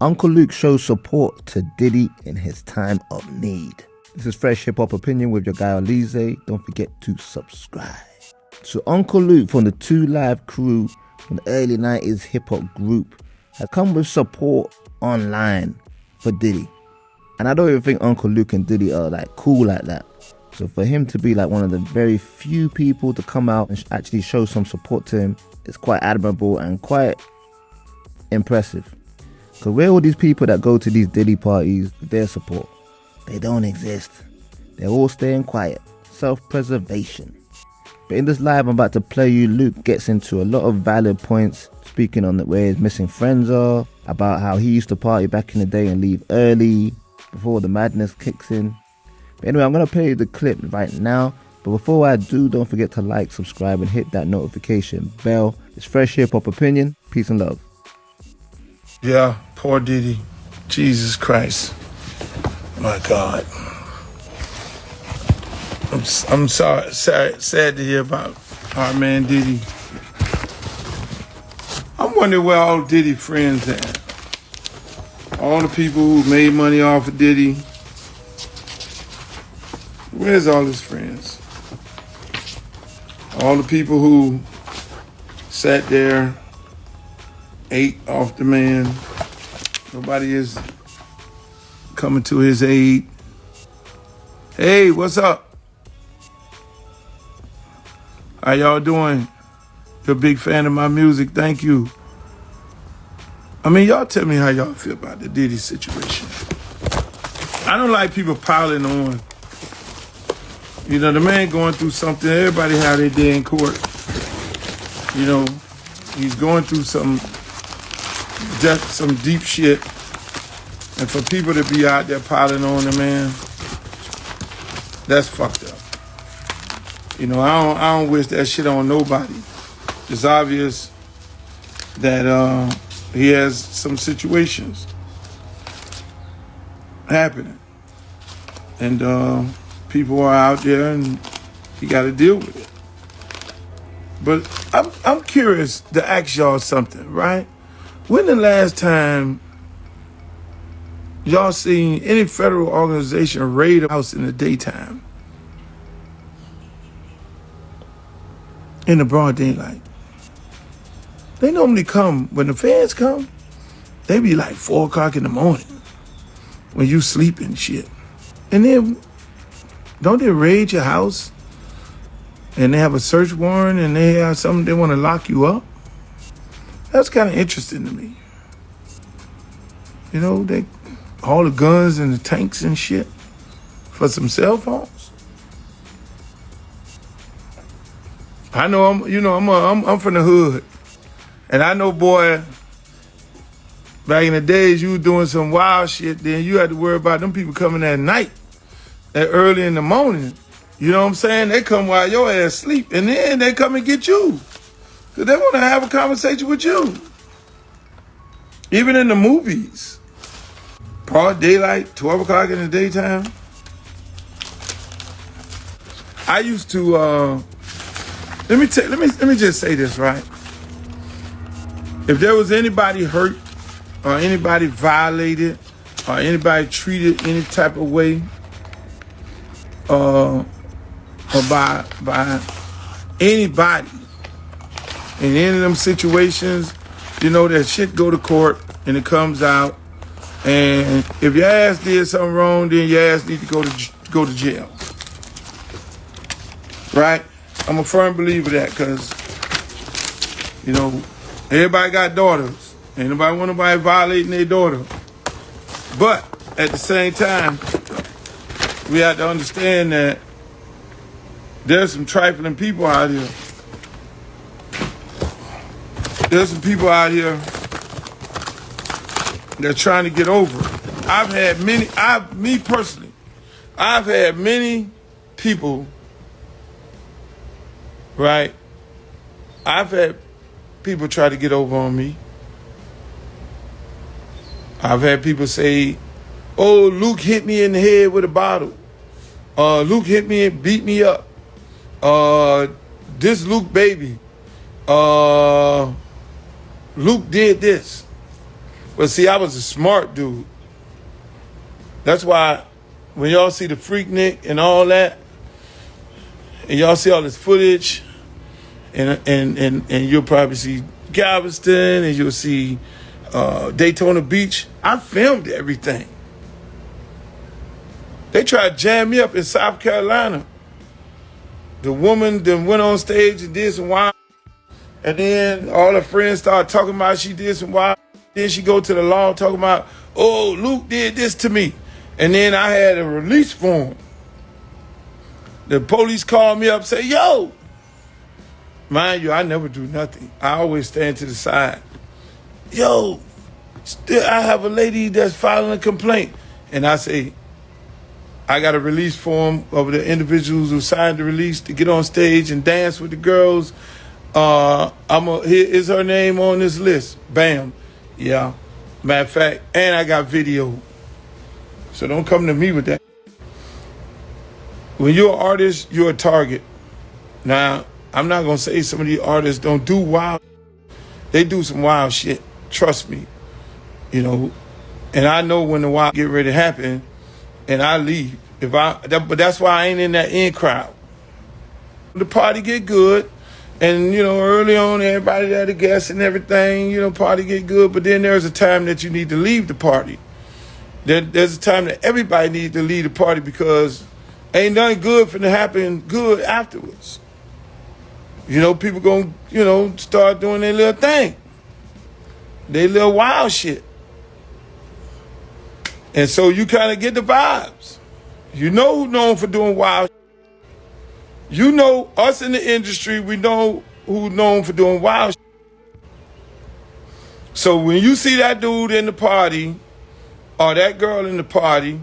Uncle Luke shows support to Diddy in his time of need. This is Fresh Hip Hop Opinion with your guy Oleezeh. Don't forget to subscribe. So Uncle Luke from the 2 Live crew from the early 90s hip hop group has come with support online for Diddy. And I don't even think Uncle Luke and Diddy are like cool like that. So for him to be like one of the very few people to come out and actually show some support to him is quite admirable and quite impressive. Because where are all these people that go to these Diddy parties with their support? They don't exist. They're all staying quiet. Self-preservation. But in this live I'm about to play you, Luke gets into a lot of valid points, speaking on where his missing friends are, about how he used to party back in the day and leave early before the madness kicks in. But anyway, I'm going to play you the clip right now. But before I do, don't forget to like, subscribe, and hit that notification bell. It's Fresh Hip Hop Opinion. Peace and love. Yeah, poor Diddy. Jesus Christ. My God. I'm sorry, sad to hear about our man Diddy. I'm wondering where all Diddy friends at. All the people who made money off of Diddy. Where's all his friends? All the people who sat there, ate off the man. Nobody is coming to his aid. Hey, what's up? How y'all doing? You're a big fan of my music. Thank you. I mean, y'all tell me how y'all feel about the Diddy situation. I don't like people piling on. You know, the man going through something. Everybody had their day in court. You know, he's going through some deep shit. And for people to be out there piling on the man, that's fucked up. You know, I don't wish that shit on nobody. It's obvious that he has some situations happening. And people are out there and he got to deal with it. But I'm curious to ask y'all something, right? When the last time y'all seen any federal organization raid a house in the daytime? In the broad daylight. They normally come, when the feds come, they be like 4 o'clock in the morning when you sleep and shit. And then, don't they raid your house and they have a search warrant and they have something they want to lock you up? That's kind of interesting to me. You know, all the guns and the tanks and shit for some cell phones. I know I'm from the hood, and I know, boy, back in the days you were doing some wild shit. Then you had to worry about them people coming at night, at early in the morning. You know what I'm saying? They come while your ass sleep, and then they come and get you, cause they want to have a conversation with you. Even in the movies, broad daylight, 12 o'clock in the daytime. I used to. Let me just say this, right? If there was anybody hurt or anybody violated or anybody treated any type of way or by anybody in any of them situations, you know, that shit go to court and it comes out. And if your ass did something wrong, then your ass need to go to jail. Right? I'm a firm believer of that, because, you know, everybody got daughters. Ain't nobody want nobody violating their daughter. But at the same time, we have to understand that there's some trifling people out here. There's some people out here that are trying to get over it. I've had many people, right? I've had people try to get over on me. I've had people say, oh, Luke hit me in the head with a bottle. Luke hit me and beat me up. This Luke baby. Luke did this. But see, I was a smart dude. That's why when y'all see the Freaknik and all that, and y'all see all this footage, and you'll probably see Galveston, and you'll see Daytona Beach. I filmed everything. They tried to jam me up in South Carolina. The woman then went on stage and did some wild, and then all her friends started talking about she did some wild. Then she go to the law talking about, oh, Luke did this to me. And then I had a release form. The police called me up and said, yo, mind you, I never do nothing. I always stand to the side. Yo, I have a lady that's filing a complaint. And I say, I got a release form of the individuals who signed the release to get on stage and dance with the girls. Here is her name on this list. Bam. Yeah. Matter of fact, and I got video. So don't come to me with that. When you're an artist, you're a target. Now, I'm not going to say some of these artists don't do wild. They do some wild shit. Trust me. You know, and I know when the wild get ready to happen, and I leave. But that's why I ain't in that in crowd. The party get good, and you know, early on, everybody had a guest and everything. You know, party get good, but then there's a time that you need to leave the party. There's a time that everybody needs to leave the party because ain't nothing good finna happen good afterwards. You know, people gonna, you know, start doing their little thing. They little wild shit. And so you kind of get the vibes. You know who's known for doing wild shit. You know, us in the industry, we know who's known for doing wild shit. So when you see that dude in the party, or that girl in the party,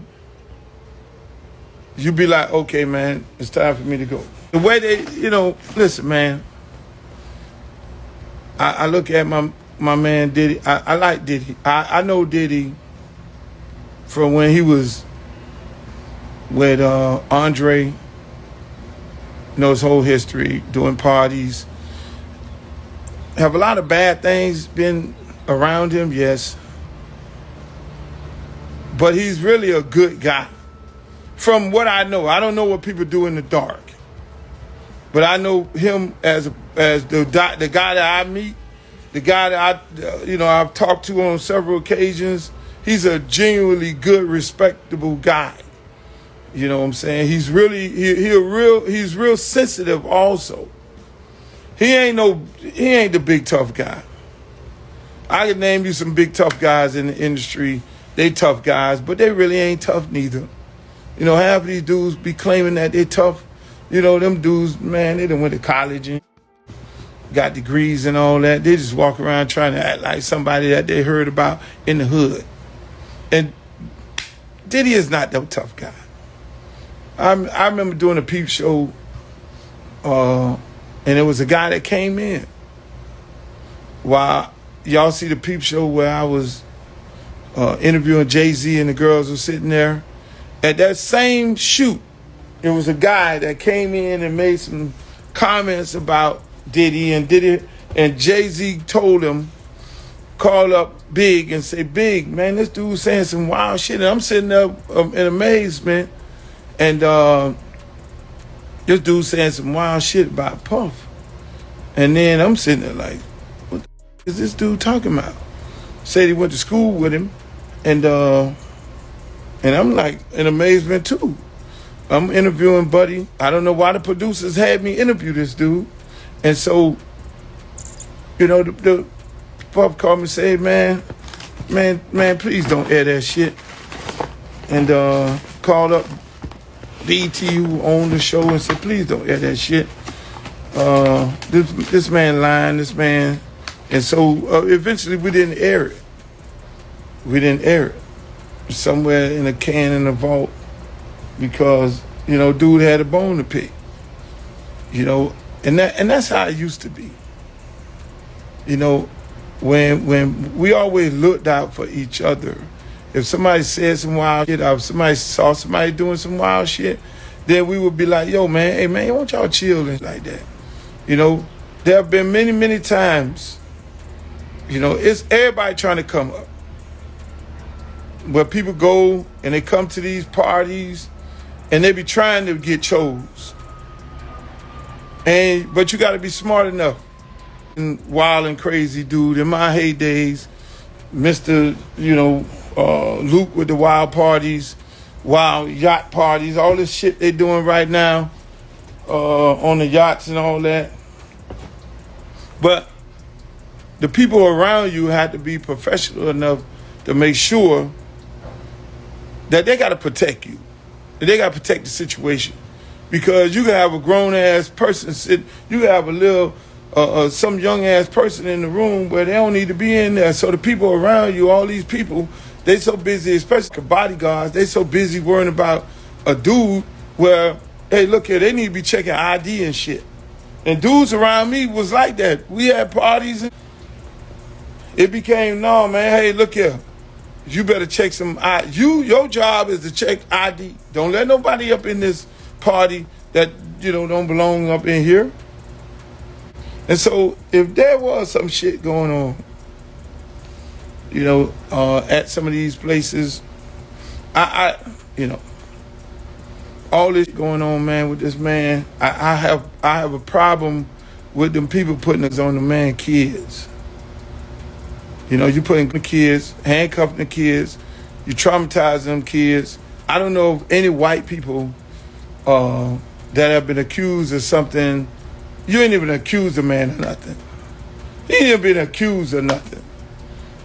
you be like, okay, man, it's time for me to go. The way they, you know, listen, man, I look at my man Diddy. I like Diddy. I know Diddy from when he was with Andre, you know his whole history, doing parties. Have a lot of bad things been around him, yes. But he's really a good guy. From what I know, I don't know what people do in the dark. But I know him as the guy that I meet, the guy that I've talked to on several occasions. He's a genuinely good, respectable guy. You know what I'm saying? He's really he's real sensitive also. He ain't the big tough guy. I can name you some big tough guys in the industry. They tough guys, but they really ain't tough neither. You know, half of these dudes be claiming that they tough. You know, them dudes, man, they done went to college and got degrees and all that. They just walk around trying to act like somebody that they heard about in the hood. And Diddy is not that tough guy. I remember doing a peep show, and it was a guy that came in. While y'all see the peep show where I was interviewing Jay-Z and the girls were sitting there. At that same shoot, there was a guy that came in and made some comments about Diddy, and Jay-Z told him, call up Big and say, Big, man, this dude's saying some wild shit. And I'm sitting there in amazement, and this dude saying some wild shit about Puff. And then I'm sitting there like, what the is this dude talking about? Said he went to school with him, and I'm like in amazement too. I'm interviewing Buddy. I don't know why the producers had me interview this dude. And so, you know, the Puff called me and said, man, please don't air that shit. And called up BET, who owned the show, and said, please don't air that shit. This man lying, this man. And so eventually we didn't air it. We didn't air it. Somewhere in a can in a vault, because, you know, dude had a bone to pick. You know, and that's how it used to be. You know, when we always looked out for each other. If somebody said some wild shit, or if somebody saw somebody doing some wild shit, then we would be like, yo, man, hey, man, why don't y'all chill and like that? You know, there have been many, many times, you know, it's everybody trying to come up. where people go and they come to these parties and they be trying to get chose. But you got to be smart enough. And wild and crazy dude in my heydays, Mr. Luke with the wild parties, wild yacht parties, all this shit they doing right now on the yachts and all that. But the people around you had to be professional enough to make sure that they got to protect you. They got to protect the situation. Because you can have a grown-ass person you can have a little, some young-ass person in the room where they don't need to be in there. So the people around you, all these people, they so busy, especially bodyguards, they so busy worrying about a dude where, hey, look here, they need to be checking ID and shit. And dudes around me was like that. We had parties. And it became, no, man, hey, look here. You better check some ID. Your job is to check ID. Don't let nobody up in this party that, don't belong up in here. And so if there was some shit going on, at some of these places, all this going on, man, with this man, I have a problem with them people putting us on the man kids. You putting the kids, handcuffing the kids, you traumatize them kids. I don't know if any white people that have been accused of something. You ain't even accused a man of nothing. He ain't even been accused of nothing.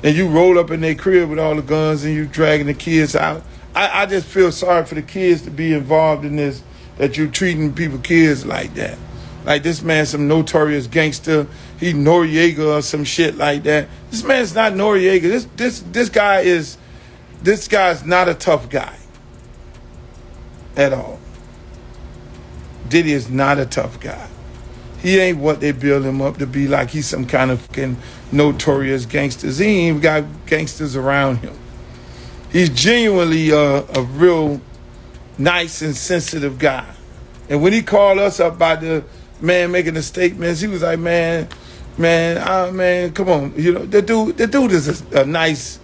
And you roll up in their crib with all the guns and you dragging the kids out. I just feel sorry for the kids to be involved in this, that you treating kids like that. Like this man, some notorious gangster, he Noriega or some shit like that. This man's not Noriega. This guy's not a tough guy at all. Diddy is not a tough guy. He ain't what they build him up to be, like he's some kind of fucking notorious gangsters. He ain't even got gangsters around him. He's genuinely a real nice and sensitive guy. And when he called us up by the man making the statements, he was like, man, come on. The dude is a nice,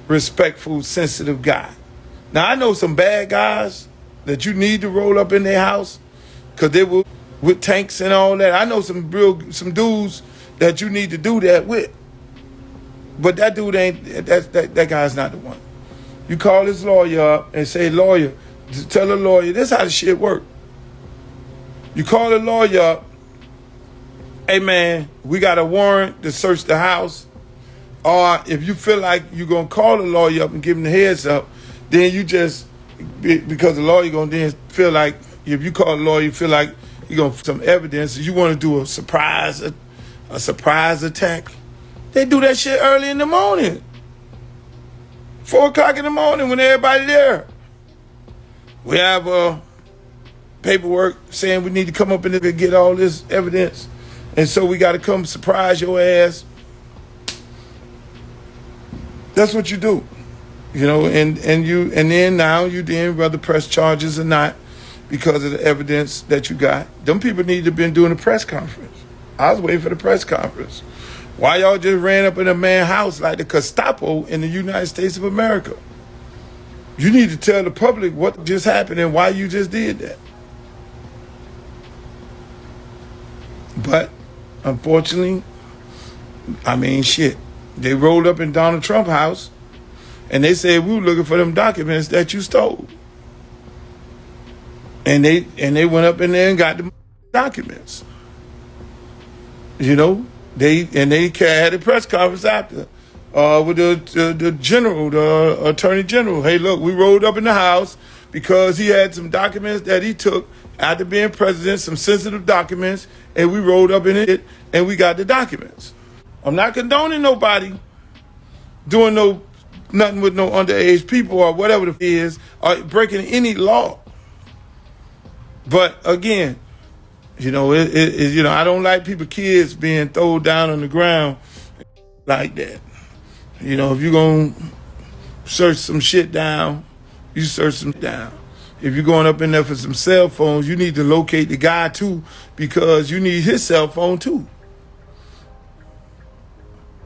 respectful, sensitive guy. Now, I know some bad guys that you need to roll up in their house because they were with tanks and all that. I know some dudes that you need to do that with. But that dude that guy's not the one. You call this lawyer up and say, lawyer, tell the lawyer, this is how the shit work. You call the lawyer up, hey man, we got a warrant to search the house. Or if you feel like you're going to call the lawyer up and give him the heads up, then you just, because the lawyer going to then feel like, if you call the lawyer, you feel like you're going to some evidence, you want to do a surprise attack. They do that shit early in the morning. 4 o'clock in the morning when everybody there. We have paperwork saying we need to come up in there and get all this evidence. And so we got to come surprise your ass. That's what you do. And then now you then rather press charges or not because of the evidence that you got. Them people need to have been doing a press conference. I was waiting for the press conference. Why y'all just ran up in a man's house like the Gestapo in the United States of America? You need to tell the public what just happened and why you just did that. But unfortunately, they rolled up in Donald Trump's house and they said we were looking for them documents that you stole. And they went up in there and got the documents. They had a press conference after with the general, the attorney general. Hey, look, we rolled up in the house because he had some documents that he took after being president, some sensitive documents, and we rolled up in it and we got the documents. I'm not condoning nobody doing nothing with no underage people or whatever it is, or breaking any law. But again, I don't like kids being thrown down on the ground like that. If you're going to search some shit down, you search some down. If you're going up in there for some cell phones, you need to locate the guy too, because you need his cell phone too.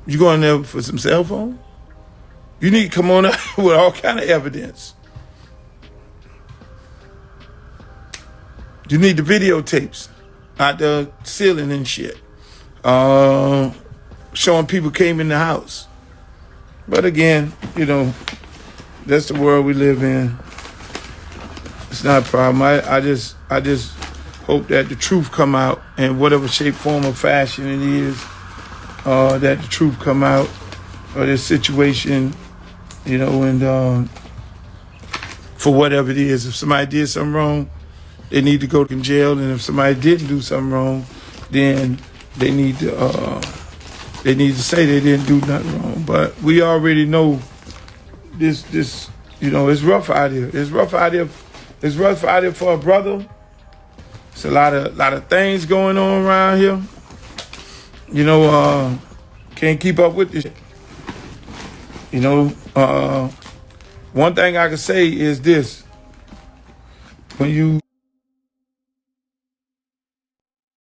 You going there for some cell phone? You need to come on up with all kind of evidence. You need the videotapes out the ceiling and shit. Showing people came in the house. But again, you know, that's the world we live in. It's not a problem. I just hope that the truth come out in whatever shape, form, or fashion it is. That the truth come out of this situation, you know, and for whatever it is. If somebody did something wrong, they need to go to jail, and if somebody didn't do something wrong, then they need to say they didn't do nothing wrong. But we already know this, you know, it's rough out here. It's rough out here. It's rough out here for a brother. It's a lot of things going on around here. You know, can't keep up with this. You know, one thing I can say is this: when you